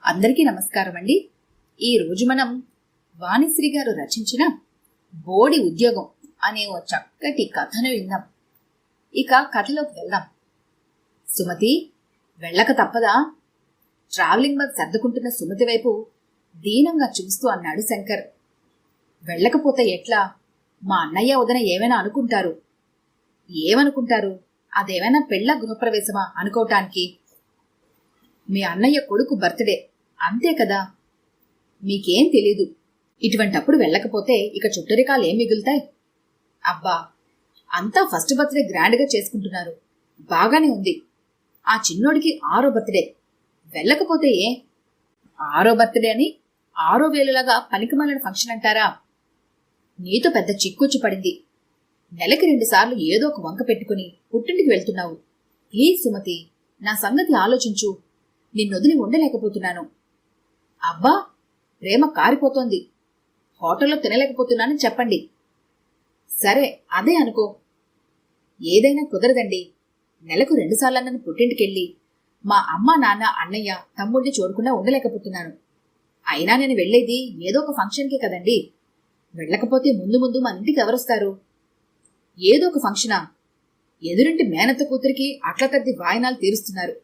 అందరికీ నమస్కారం అండి. ఈరోజు మనం వాణిశ్రీ గారు రచించిన బోడి ఉద్యోగం అనే ఓ చక్కటి కథను విందాం. ఇక కథలోకి వెళ్దాం. సుమతి, వెళ్ళక తప్పదా? ట్రావెలింగ్ బ్యాగ్ సర్దుకుంటున్న సుమతి వైపు దీనంగా చూస్తూ అన్నాడు శంకర్. వెళ్ళకపోతే ఎట్లా? మా అన్నయ్య వదిన ఏమైనా అనుకుంటారు. ఏమనుకుంటారు? అదేమైనా పెళ్ళ గృహప్రవేశమా అనుకోవటానికి? మీ అన్నయ్య కొడుకు బర్త్డే, అంతే కదా. మీకేం తెలీదు. ఇటువంటప్పుడు వెళ్ళకపోతే ఇక చుట్టరికాలు ఏం మిగులుతాయి? అబ్బా, అంతా ఫస్ట్ బర్త్డే గ్రాండ్గా చేసుకుంటున్నారు, బాగానే ఉంది. ఆ చిన్నోడికి 6వ బర్త్డే, వెళ్ళకపోతే ఏ? 6వ బర్త్డే అని 6 వేలులాగా పనికిమాలిన ఫంక్షన్ అంటారా? నీతో పెద్ద చిక్కుచ్చి పడింది. నెలకి 2 సార్లు ఏదో ఒక వంక పెట్టుకుని పుట్టింటికి వెళ్తున్నావు. ప్లీజ్ సుమతి, నా సంగతి ఆలోచించు. నిన్నొదిలి ఉండలేకపోతున్నాను. అబ్బా, ప్రేమ కారిపోతోంది. హోటల్లో తినలేకపోతున్నానని చెప్పండి. సరే, అదే అనుకో. ఏదైనా కుదరదండి. నెలకు 2 సార్లు పుట్టింటికెళ్ళి మా అమ్మ, నాన్న, అన్నయ్య, తమ్ముడిని చూడకుండా ఉండలేకపోతున్నాను. అయినా నేను వెళ్లేది ఏదో ఒక ఫంక్షన్కే కదండి. వెళ్ళకపోతే ముందు ముందు మన ఇంటికి ఎవరొస్తారు? ఏదో ఒక ఫంక్షనా? ఎదురింటి మేనత్త కూతురికి అట్ల తద్ది వాయనాలు తీరుస్తున్నారు.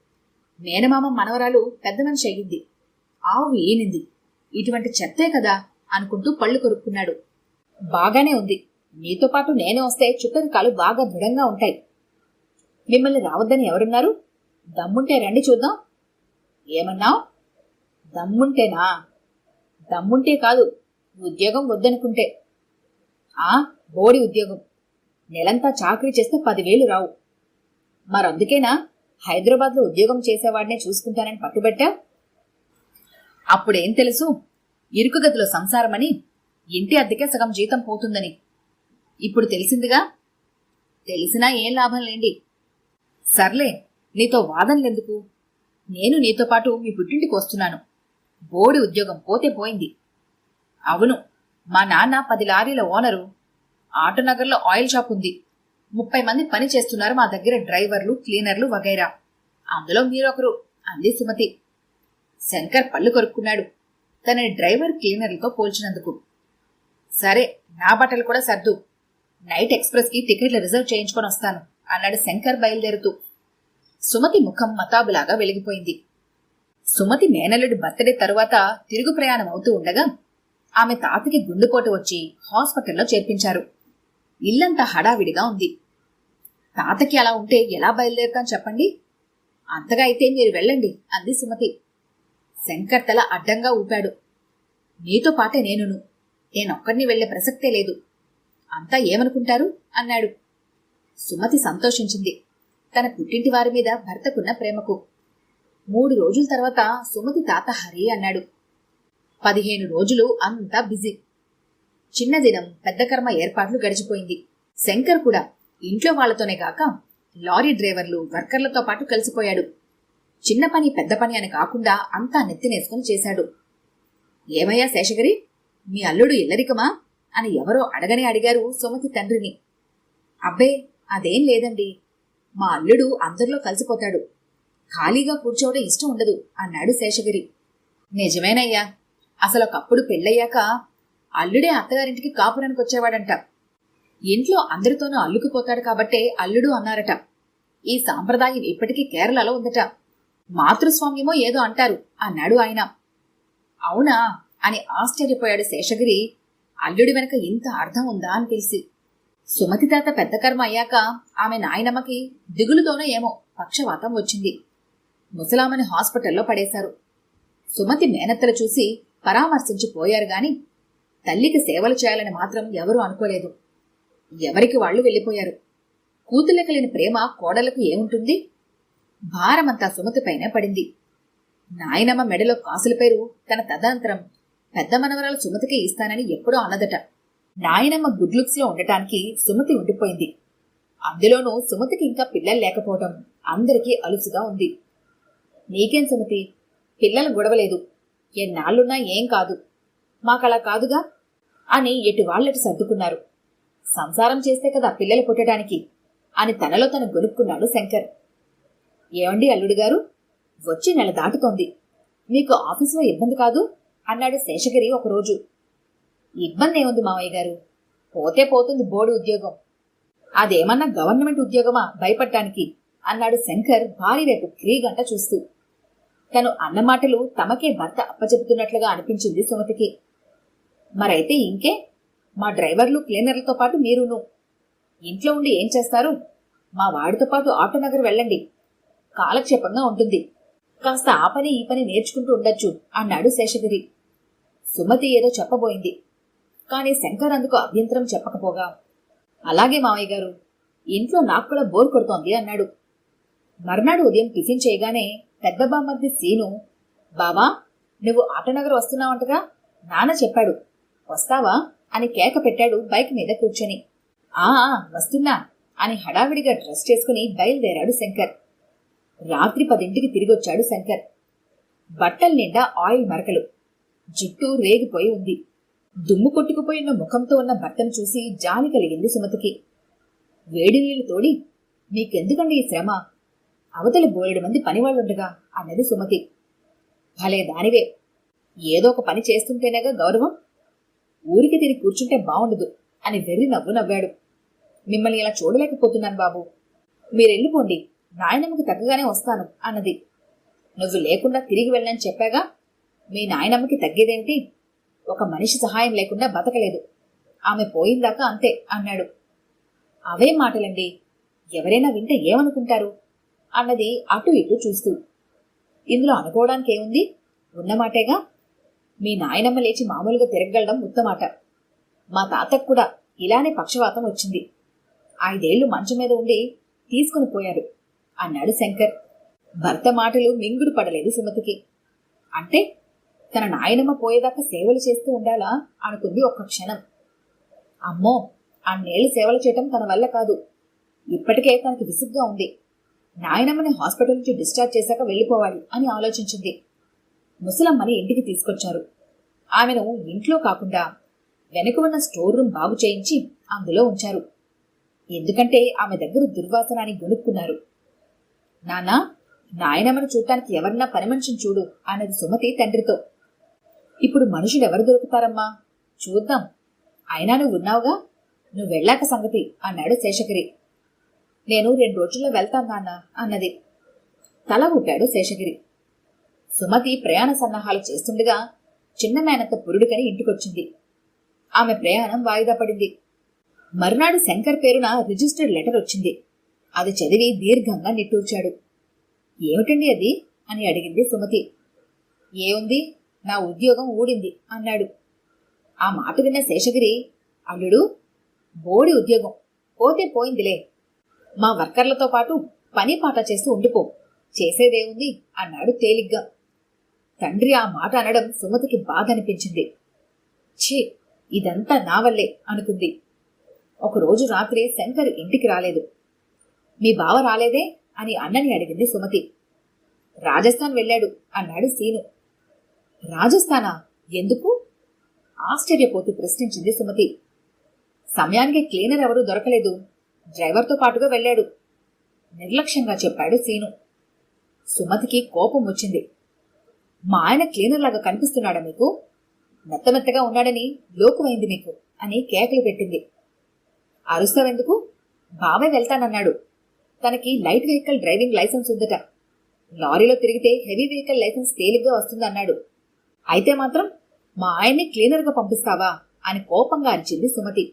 మేనమామ మనవరాలు పెద్ద మనిషి అయ్యింది. ఆవు ఈనింది. ఇటువంటి చెత్తే కదా అనుకుంటూ పళ్ళు కొరుక్కున్నాడు. బాగానే ఉంది. నీతో పాటు నేనే వస్తే చుట్టరికాలు బాగా దృఢంగా ఉంటాయి. మిమ్మల్ని రావద్దని ఎవరున్నారు? దమ్ముంటే రండి చూద్దాం. ఏమన్నావు? దమ్ముంటేనా? దమ్ముంటే కాదు, ఉద్యోగం వద్దనుకుంటే. బోడి ఉద్యోగం. నెలంతా చాకరీ చేస్తే 10,000 రావు. మరందుకేనా హైదరాబాద్లో ఉద్యోగం చేసేవాడినే చూసుకుంటానని పట్టుబట్టా? అప్పుడేం తెలుసు? ఇరుకు గదిలో సంసారమని, ఇంటి అద్దెకే సగం జీతం పోతుందని. ఇప్పుడు తెలిసిందిగా. తెలిసినా ఏం లాభం లేండి. సర్లే, నీతో వాదనలెందుకు? నేను నీతో పాటు మీ పుట్టింటికి వస్తున్నాను. బోడి ఉద్యోగం పోతే పోయింది. అవును, మా నాన్న 10 లారీల ఓనరు. ఆటోనగర్లో ఆయిల్ షాప్ ఉంది. 30 మంది పని చేస్తున్నారు మా దగ్గర, డ్రైవర్లు, క్లీనర్లు వగైరా. అందులో మీరొకరు, అంది సుమతి. శంకర్ పళ్ళు కొరుక్కున్నాడు, తనని డ్రైవర్, క్లీనర్లతో పోల్చినందుకు. సరే, నా బట్టలు కూడా సర్దు. నైట్ ఎక్స్ప్రెస్ కి టికెట్లు రిజర్వ్ చేయించుకొని వస్తాను అన్నాడు శంకర్ బయలుదేరుతూ. సుమతి ముఖం మతాబులాగా వెలిగిపోయింది. సుమతి మేనల్లుడి బర్త్డే తరువాత తిరుగు ప్రయాణం అవుతూ ఉండగా ఆమె తాతకి గుండెపోటు వచ్చి హాస్పిటల్లో చేర్పించారు. ఇల్లంతా హడావిడిగా ఉంది. తాతకి అలా ఉంటే ఎలా బయలుదేరుతాం చెప్పండి? అంతగా అయితే మీరు వెళ్ళండి, అంది సుమతి. శంకర్ తల అడ్డంగా ఊపాడు. నీతో పాటే నేనొక్కడిని వెళ్లే ప్రసక్తే లేదు. అంతా ఏమనుకుంటారు అన్నాడు. సుమతి సంతోషించింది తన పుట్టింటి వారి మీద భర్తకున్న ప్రేమకు. 3 రోజుల తర్వాత సుమతి తాత హరి అన్నాడు. 15 రోజులు అంతా బిజీ. చిన్న దినం, పెద్ద కర్మ ఏర్పాట్లు గడిచిపోయింది. శంకర్ కూడా ఇంట్లో వాళ్లతోనే కాక లారీ డ్రైవర్లు, వర్కర్లతో పాటు కలిసిపోయాడు. చిన్న పని, పెద్ద పని అని కాకుండా అంతా నెత్తినేసుకుని చేశాడు. ఏమయ్యా శేషగిరి, మీ అల్లుడు ఇల్లరికమా అని ఎవరో అడగనే అడిగారు సుమతి తండ్రిని. అబ్బే, అదేం లేదండి. మా అల్లుడు అందరిలో కలిసిపోతాడు. ఖాళీగా కూర్చోవడం ఇష్టం ఉండదు అన్నాడు శేషగిరి. నిజమేనయ్యా. అసలు ఒకప్పుడు పెళ్ళయ్యాక అల్లుడే అత్తగారింటికి కాపురానికి వచ్చేవాడంట. ఇంట్లో అందరితోనూ అల్లుకుపోతాడు కాబట్టే అల్లుడు అన్నారట. ఈ సాంప్రదాయం ఇప్పటికీ కేరళలో ఉందట. మాతృస్వామ్యమో ఏదో అంటారు అన్నాడు ఆయన. అవునా అని ఆశ్చర్యపోయాడు శేషగిరి. అల్లుడి వెనక ఇంత అర్థం ఉందా అని తెలిసి. సుమతి తాత పెద్ద కర్మ అయ్యాక ఆమె నాయనమ్మకి దిగులుతోనో ఏమో పక్షవాతం వచ్చింది. ముసలామని హాస్పిటల్లో పడేశారు. సుమతి మేనత్తలు చూసి పరామర్శించి పోయారు గాని తల్లికి సేవలు చేయాలని మాత్రం ఎవరూ అనుకోలేదు. ఎవరికి వాళ్లు వెళ్లిపోయారు. కూతుళ్ళకలేని ప్రేమ కోడలకు ఏముంటుంది? భారమంతా సుమతిపైనే పడింది. నాయనమ్మ మెడలో కాసుల పేరు తన తదనంతరం పెద్ద మనవరాలు సుమతికి ఇస్తానని ఎప్పుడో అన్నదట. నాయనమ్మ గుడ్ లుక్స్ లో ఉండటానికి సుమతి ఉండిపోయింది. అందులోనూ సుమతికి ఇంకా పిల్లలు లేకపోవడం అందరికీ అలుసుగా ఉంది. నీకేం సుమతి, పిల్లలు గొడవలేదు, ఎన్నాళ్లున్నా ఏం కాదు, మాకలా కాదుగా అని ఎటు వాళ్ళటి సర్దుకున్నారు. సంసారం చేస్తే కదా పిల్లలు పుట్టడానికి అని తనలో తను గొనుక్కున్నాడు శంకర్. ఏమండి అల్లుడు గారు, వచ్చి నెల దాటుతోంది. మీకు ఆఫీసులో ఇబ్బంది కాదు అన్నాడు శేషగిరి ఒకరోజు. ఇబ్బంది ఏముంది మావయ్య గారు, పోతే పోతుంది బోర్డు ఉద్యోగం. అదేమన్నా గవర్నమెంట్ ఉద్యోగమా భయపడ్డానికి అన్నాడు శంకర్ భార్య వైపు క్రీగంట చూస్తూ. తను అన్న మాటలు తమకే భర్త అప్పచెబుతున్నట్లుగా అనిపించింది సుమతికి. మరైతే ఇంకే, మా డ్రైవర్లు క్లీనర్లతో పాటు మీరును ఇంట్లో ఉండి ఏం చేస్తారు? మా వాడితో పాటు ఆటోనగర్ వెళ్ళండి, కాలక్షేపంగా ఉంటుంది. కాస్త ఆ పని ఈ పని నేర్చుకుంటూ ఉండొచ్చు అన్నాడు శేషగిరి. సుమతి ఏదో చెప్పబోయింది, కాని శంకర్ అందుకు అభ్యంతరం చెప్పకపోగా, అలాగే మావయ్య గారు, ఇంట్లో నాకు కూడా బోర్ కొడుతోంది అన్నాడు. మర్నాడు ఉదయం టిఫిన్ చేయగానే పెద్ద బామ్మర్ది సీను, బావా నువ్వు ఆటోనగర్ వస్తున్నావంటగా, నాన్న చెప్పాడు, వస్తావా అని కేక పెట్టాడు బైక్ మీద కూర్చొని. ఆ వస్తున్నా అని హడావిడిగా డ్రెస్ చేసుకుని బయలుదేరాడు శంకర్. రాత్రి 10ంటికి తిరిగొచ్చాడు శంకర్. బట్టల నిండా ఆయిల్ మరకలు, జుట్టు రేగిపోయి ఉంది. దుమ్ము కొట్టుకుపోయిన ముఖంతో ఉన్న భర్తను చూసి జాలి కలిగింది సుమతికి. వేడి నీళ్లు తోడి, మీకెందుకండి ఈ శ్రమ, అవతలి బోలెడు మంది పనివాళ్లుండగా అన్నది సుమతి. భలే దానివే, ఏదో ఒక పని చేస్తుంటేనేగా గౌరవం, ఊరికి తిని కూర్చుంటే బావుండదు అని వెర్రి నవ్వు నవ్వాడు. మిమ్మల్ని ఇలా చూడలేకపోతున్నాను బాబు, మీరెళ్ళిపోండి, నాయనమ్మకి తగ్గగానే వస్తాను అన్నది. నువ్వు లేకుండా తిరిగి వెళ్ళని చెప్పాగా, మీ నాయనమ్మకి తగ్గేదేమిటి, ఒక మనిషి సహాయం లేకుండా బతకలేదు, ఆమె పోయిందాకా అంతే అన్నాడు. అవే మాటలండి, ఎవరైనా వింటే ఏమనుకుంటారు అన్నది అటు ఇటు చూస్తూ. ఇందులో అనుకోవడానికేముంది, ఉన్నమాటేగా. మీ నాయనమ్మ లేచి మామూలుగా తిరగలడం ఉత్తమాట. మా తాతకు కూడా ఇలానే పక్షవాతం వచ్చింది, 5 ఏళ్లు మంచం మీద ఉండి తీసుకుని పోయారు అన్నాడు శంకర్. భర్త మాటలు మింగుడు పడలేదు సుమతికి. అంటే తన నాయనమ్మ పోయేదాకా సేవలు చేస్తూ ఉండాలా అనుకుంది ఒక్క క్షణం. అమ్మో, అన్నేళ్లు సేవలు చేయటం తన వల్ల కాదు. ఇప్పటికే తనకి విసుగ్గా ఉంది. నాయనమ్మని హాస్పిటల్ నుంచి డిశ్చార్జ్ చేశాక వెళ్ళిపోవాలి అని ఆలోచించింది. ముసలమ్మని ఇంటికి తీసుకొచ్చారు. ఆమెను ఇంట్లో కాకుండా వెనుక ఉన్న స్టోర్ రూమ్ బాగు చేయించి అందులో ఉంచారు. ఎందుకంటే ఆమె దగ్గర దుర్వాసన అని గొనుక్కున్నారు. నాన్నా, నాయనమ్మను చూడటానికి ఎవరన్నా పని మనిషిని చూడు అన్నది సుమతి తండ్రితో. ఇప్పుడు మనుషులెవరు దొరుకుతారమ్మా, చూద్దాం, అయినా నువ్వు ఉన్నావుగా, నువ్వు వెళ్ళాక సంగతి అన్నాడు శేషగిరి. నేను 2 రోజుల్లో వెళ్తాను నాన్న అన్నది. తల ఊపాడు శేషగిరి. సుమతి ప్రయాణ సన్నాహాలు చేస్తుండగా చిన్న మేనత్త పురుడుకని ఇంటికొచ్చింది. ఆమె ప్రయాణం వాయిదా పడింది. మరునాడు శంకర్ పేరున రిజిస్టర్డ్ లెటర్ వచ్చింది. అది చదివి దీర్ఘంగా నిట్టూర్చాడు. ఏమిటండి అది అని అడిగింది సుమతి. ఏముంది, నా ఉద్యోగం ఊడింది అన్నాడు. ఆ మాట విన్న శేషగిరి, అల్లుడు, బోడి ఉద్యోగం పోతే పోయిందిలే, మా వర్కర్లతో పాటు పని పాట చేస్తూ ఉండిపో, చేసేదేముంది అన్నాడు తేలిగ్గా. తండ్రి ఆ మాట అనడం సుమతికి బాధ అనిపించింది. ఛీ, ఇదంతా నా వల్లే అనుకుంది. ఒకరోజు రాత్రి శంకర్ ఇంటికి రాలేదు. మీ బావ రాలేదే అని అన్నని అడిగింది సుమతి. రాజస్థాన్ వెళ్ళాడు అన్నాడు సీను. రాజస్థానా, ఎందుకు ఆశ్చర్యపోతూ ప్రశ్నించింది సుమతి. సమయానికి క్లీనర్ ఎవరూ దొరకలేదు, డ్రైవర్తో పాటుగా వెళ్ళాడు నిర్లక్ష్యంగా చెప్పాడు సీను. సుమతికి కోపం వచ్చింది. మా ఆయన క్లీనర్ లాగా కనిపిస్తున్నాడా మీకు, మెత్తమెత్తగా ఉన్నాడని లోకువైంది మీకు అని కేకలు పెట్టింది. అరుస్తావెందుకు, బాబాయ్ వెళ్తానన్నాడు, తనకి లైట్ వెహికల్ డ్రైవింగ్ లైసెన్స్ ఉందట, లారీలో తిరిగితే హెవీ వెహికల్ లైసెన్స్ తేలిగ్గా వస్తుందన్నాడు, అయితే మాత్రం మా ఆయన్ని క్లీనర్గా పంపిస్తావా అని కోపంగా అరిచింది సుమతి.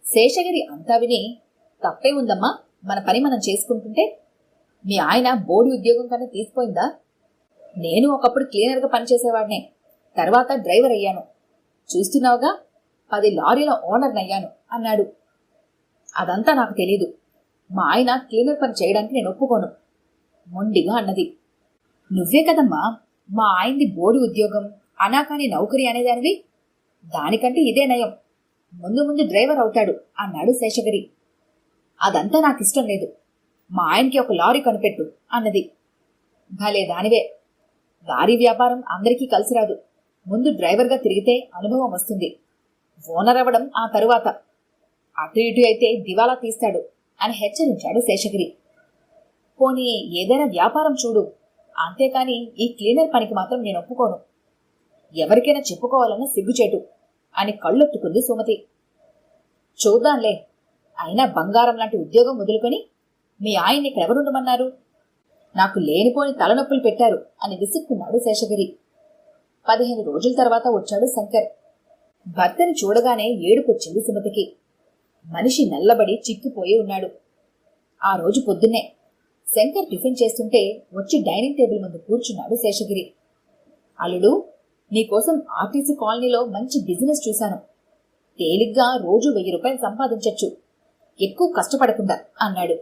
శేషగిరి అంతా విని, తప్పే ఉందమ్మా, మన పని మనం చేసుకుంటుంటే, మీ ఆయన బోర్డు ఉద్యోగం కన్నా తీసిపోయిందా, నేను ఒకప్పుడు క్లీనర్గా పనిచేసేవాడినే, తర్వాత డ్రైవర్ అయ్యాను, చూస్తున్నావుగా 10 లారీల ఓనర్నయ్యాను అన్నాడు. అదంతా నాకు తెలీదు, మా ఆయన క్లీనర్ పని చేయడానికి నేను ఒప్పుకోను మొండిగా అన్నది. నువ్వే కదమ్మా మా ఆయన్ని బోర్డు ఉద్యోగం అనాకాని నౌకరీ అనేదానివి, దానికంటే ఇదే నయం, ముందు ముందు డ్రైవర్ అవుతాడు అన్నాడు శేషగిరి. అదంతా నాకిష్టం లేదు, మా ఆయనకి ఒక లారీ కనిపెట్టు అన్నది. భలే దానివే, లారీ వ్యాపారం అందరికీ కలిసిరాదు, ముందు డ్రైవర్గా తిరిగితే అనుభవం వస్తుంది, ఓనర్ అవ్వడం ఆ తరువాత, అటు ఇటు అయితే దివాలా తీస్తాడు అని హెచ్చరించాడు శేషగిరి. పోనీ ఏదైనా వ్యాపారం చూడు అంతేకాని ఈ క్లీనర్ పనికి మాత్రం నేను ఒప్పుకోను. ఎవరికైనా చెప్పుకోవాలన్న సిగ్గుచేటు అని కళ్ళొత్తుకుంది సుమతి. చూద్దాంలే, అయినా బంగారం లాంటి ఉద్యోగం వదులుకొని మీ ఆయన్ని ఇక్కడెవరుండమన్నారు? నాకు లేనిపోని తలనొప్పులు పెట్టారు అని విసుక్కున్నాడు శేషగిరి. 15 రోజుల తర్వాత వచ్చాడు శంకర్. భర్తని చూడగానే ఏడుపొచ్చింది సుమతికి. మనిషి నల్లబడి చిక్కిపోయి ఉన్నాడు. ఆ రోజు పొద్దున్నే శంకర్ టిఫిన్ చేస్తుంటే వచ్చి డైనింగ్ టేబుల్ ముందు కూర్చున్నాడు శేషగిరి. అల్లుడు, నీకోసం ఆర్టీసీ కాలనీలో మంచి బిజినెస్ చూశాను. తేలిగ్గా రోజు 1000 రూపాయలు సంపాదించొచ్చు, ఎక్కువ కష్టపడకుండా అన్నాడు.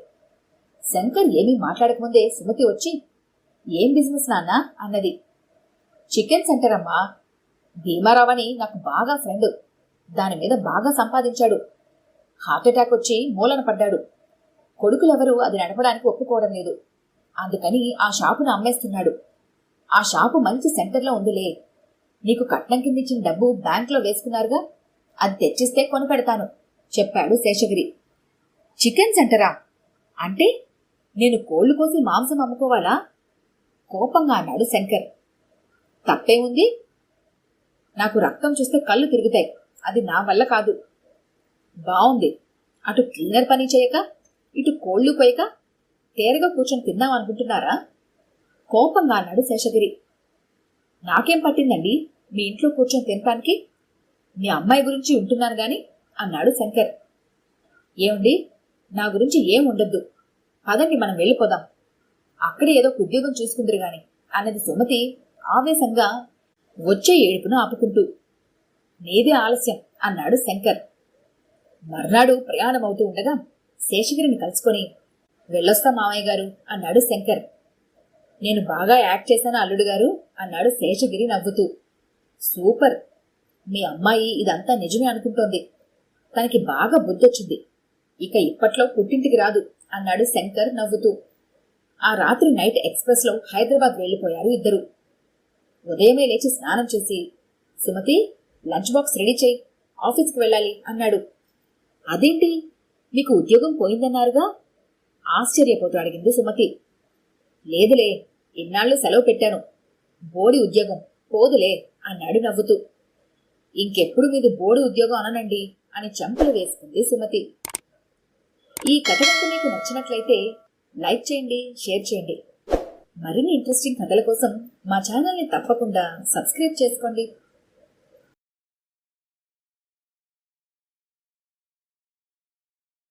శంకర్ ఏమీ మాట్లాడకముందే సుమతి వచ్చి, ఏం బిజినెస్ నాన్న అన్నది. చికెన్ సెంటర్ అమ్మా. భీమారావని నాకు బాగా ఫ్రెండ్, దాని మీద బాగా సంపాదించాడు. హార్ట్అటాక్ వచ్చి మూలన పడ్డాడు. కొడుకులెవరూ అది నడపడానికి ఒప్పుకోవడం లేదు. అందుకని ఆ షాపును అమ్మేస్తున్నాడు. ఆ షాపు మంచి సెంటర్లో ఉందిలే. నీకు కట్నం కిందిచ్చిన డబ్బు బ్యాంకులో వేసుకున్నారుగా, అది తెచ్చిస్తే కొనిపెడతాను చెప్పాడు శేషగిరి. చికెన్ సెంటరా? అంటే నేను కోళ్లు కోసి మాంసం అమ్ముకోవాలా? కోపంగా అన్నాడు శంకర్. తప్పేముంది? నాకు రక్తం చూస్తే కళ్ళు తిరుగుతాయి, అది నా వల్ల కాదు. బావుంది, అటు క్లీనర్ పని చేయక ఇటు కోళ్లు పోయక తేరగా కూర్చొని తిందాం అనుకుంటున్నారా? కోపంగా అన్నాడు శేషగిరి. నాకేం పట్టిందండి మీ ఇంట్లో కూర్చొని తినటానికి? మీ అమ్మాయి గురించి ఉంటున్నాను గాని అన్నాడు శంకర్. ఏమండి, నా గురించి ఏం ఉండొద్దు, పదండి మనం వెళ్ళిపోదాం, అక్కడే ఏదో ఉద్యోగం చూసుకుందరు గాని అన్నది సుమతి ఆవేశంగా వచ్చే ఏడుపును ఆపుకుంటూ. నీదే ఆలస్యం అన్నాడు శంకర్. మర్నాడు ప్రయాణమవుతూ ఉండగా శేషగిరిని కలుసుకొని, వెళ్ళొస్తా మామయ్య గారు అన్నాడు శంకర్. నేను బాగా యాక్ట్ చేశాను అల్లుడు గారు అన్నాడు శేషగిరి నవ్వుతూ. సూపర్, మీ అమ్మాయి ఇదంతా నిజమే అనుకుంటోంది. తనకి బాగా బుద్ధొచ్చింది. ఇక ఇప్పట్లో పుట్టింటికి రాదు అన్నాడు శంకర్ నవ్వుతూ. ఆ రాత్రి నైట్ ఎక్స్ప్రెస్ లో హైదరాబాద్ వెళ్లిపోయారు ఇద్దరు. ఉదయమే లేచి స్నానం చేసి, సుమతి లంచ్ బాక్స్ రెడీ చేయి, ఆఫీస్కి వెళ్ళాలి అన్నాడు. అదేంటి, మీకు ఉద్యోగం పోయిందన్నారుగా? ఆశ్చర్యపోతూ అడిగింది సుమతి. లేదులే, ఇన్నాళ్ళు సెలవు పెట్టాను, బోడి ఉద్యోగం పోదులే అన్నాడు నవ్వుతూ. ఇంకెప్పుడు మీది బోడి ఉద్యోగం అననండి అని చెంపలు వేసుకుంది సుమతి. ఈ కథ కనుక మీకు నచ్చినట్లయితే లైక్ చేయండి, షేర్ చేయండి. మరిన్ని ఇంట్రెస్టింగ్ కథల కోసం మా ఛానల్ని తప్పకుండా సబ్స్క్రైబ్ చేసుకోండి.